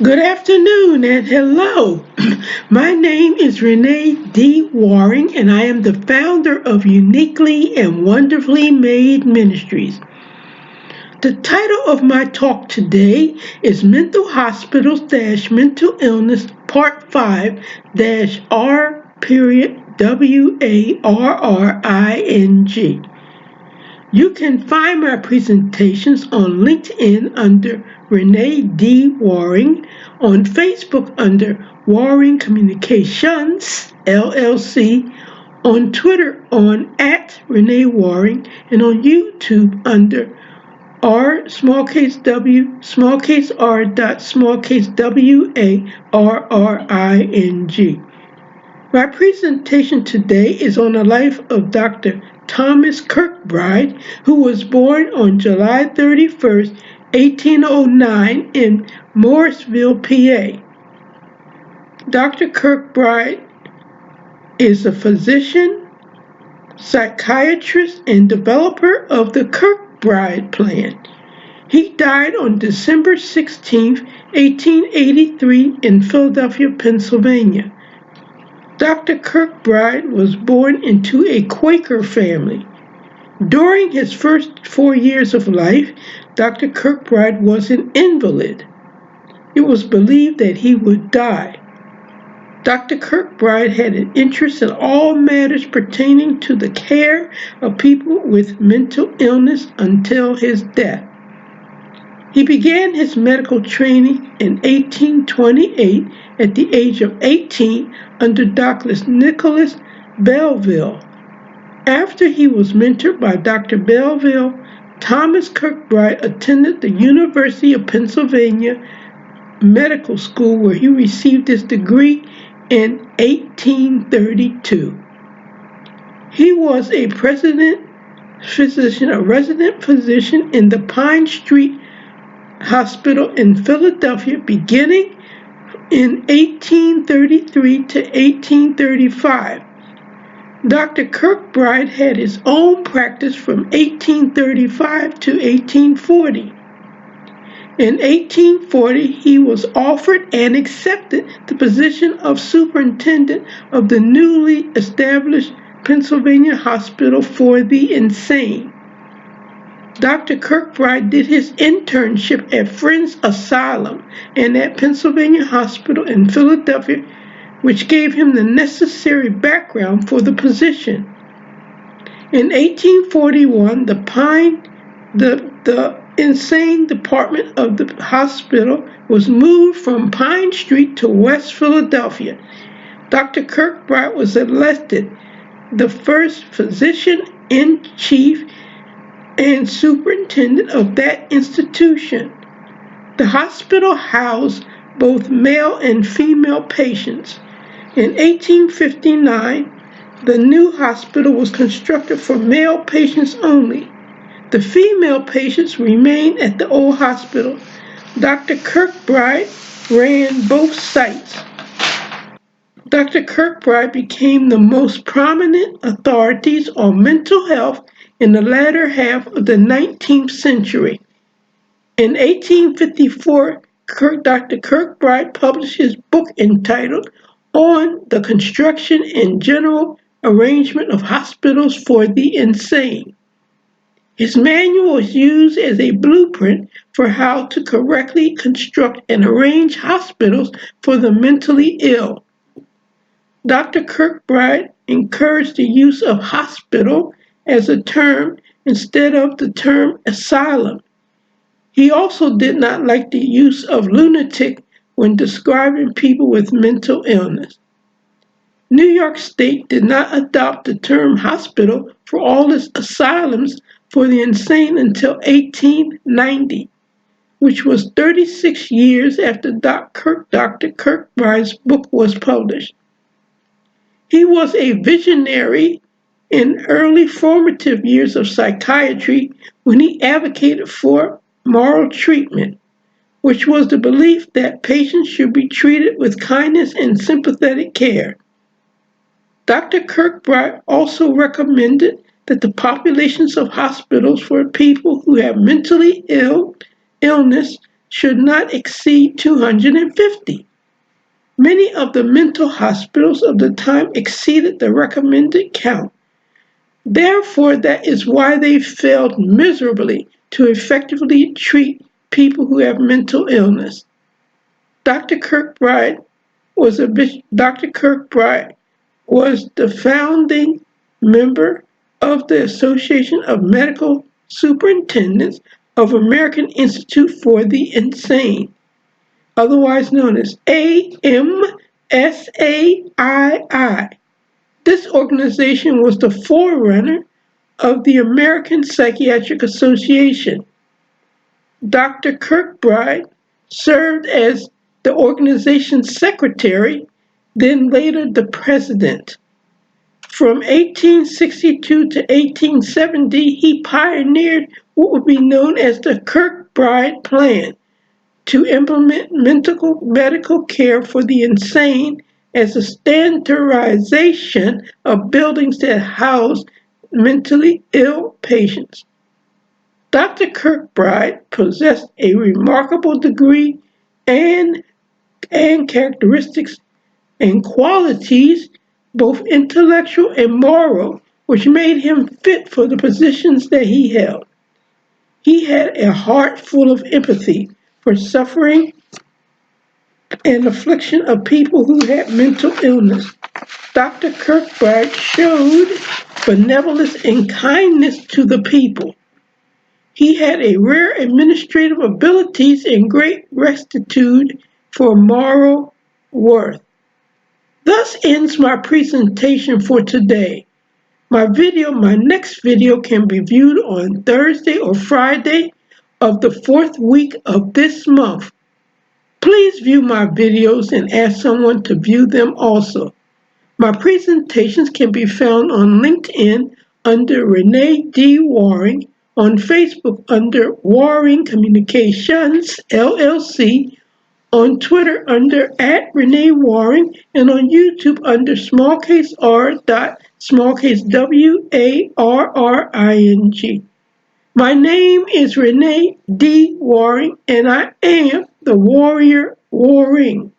Good afternoon and hello. My name is Renee D. Waring, and I am the founder of Uniquely and Wonderfully Made Ministries. The title of my talk today is Mental Hospitals Mental Illness Part 5 R period WARRING. You can find my presentations on LinkedIn under Renee D. Waring, on Facebook under Waring Communications LLC, on Twitter on @Renee Waring, and on YouTube under R small case W small case R dot small case WARRING. My presentation today is on the life of Dr. Thomas Kirkbride, who was born on July 31st, 1809 in Morrisville, PA. Dr. Kirkbride is a physician, psychiatrist, and developer of the Kirkbride Plan. He died on December 16th, 1883 in Philadelphia, Pennsylvania. Dr. Kirkbride was born into a Quaker family. During his first 4 years of life, Dr. Kirkbride was an invalid. It was believed that he would die. Dr. Kirkbride had an interest in all matters pertaining to the care of people with mental illness until his death. He began his medical training in 1828 at the age of 18 under Dr. Nicholas Belleville. After he was mentored by Dr. Belleville, Thomas Kirkbride attended the University of Pennsylvania Medical School, where he received his degree in 1832. He was a resident physician in the Pine Street Hospital in Philadelphia beginning in 1833 to 1835. Dr. Kirkbride had his own practice from 1835 to 1840. In 1840, he was offered and accepted the position of superintendent of the newly established Pennsylvania Hospital for the Insane. Dr. Kirkbride did his internship at Friends Asylum and at Pennsylvania Hospital in Philadelphia, which gave him the necessary background for the position. In 1841, the insane department of the hospital was moved from Pine Street to West Philadelphia. Dr. Kirkbride was elected the first physician-in-chief and superintendent of that institution. The hospital housed both male and female patients. In 1859, the new hospital was constructed for male patients only. The female patients remained at the old hospital. Dr. Kirkbride ran both sites. Dr. Kirkbride became the most prominent authorities on mental health in the latter half of the 19th century. In 1854, Dr. Kirkbride published his book entitled On the Construction and General Arrangement of Hospitals for the Insane. His manual was used as a blueprint for how to correctly construct and arrange hospitals for the mentally ill. Dr. Kirkbride encouraged the use of hospital as a term instead of the term asylum. He also did not like the use of lunatic when describing people with mental illness. New York State did not adopt the term hospital for all its asylums for the insane until 1890, which was 36 years after Dr. Kirkbride's book was published. He was a visionary in early formative years of psychiatry when he advocated for moral treatment, which was the belief that patients should be treated with kindness and sympathetic care. Dr. Kirkbride also recommended that the populations of hospitals for people who have mentally illness should not exceed 250. Many of the mental hospitals of the time exceeded the recommended count. Therefore, that is why they failed miserably to effectively treat people who have mental illness. Dr. Kirkbride Dr. Kirkbride was the founding member of the Association of Medical Superintendents of American Institute for the Insane, otherwise known as AMSAII. This organization was the forerunner of the American Psychiatric Association. Dr. Kirkbride served as the organization's secretary, then later the president. From 1862 to 1870, he pioneered what would be known as the Kirkbride Plan to implement medical care for the insane as a standardization of buildings that house mentally ill patients. Dr. Kirkbride possessed a remarkable degree and characteristics and qualities, both intellectual and moral, which made him fit for the positions that he held. He had a heart full of empathy for suffering and affliction of people who had mental illness. Dr. Kirkbride showed benevolence and kindness to the people. He had a rare administrative abilities and great rectitude for moral worth. Thus ends my presentation for today. My next video can be viewed on Thursday or Friday of the 4th week of this month. Please view my videos and ask someone to view them also. My presentations can be found on LinkedIn under Renee D. Waring, on Facebook under Waring Communications, LLC, on Twitter under @ReneeWaring, and on YouTube under smallcase My name is Renee D. Waring, and I am the Warrior Waring.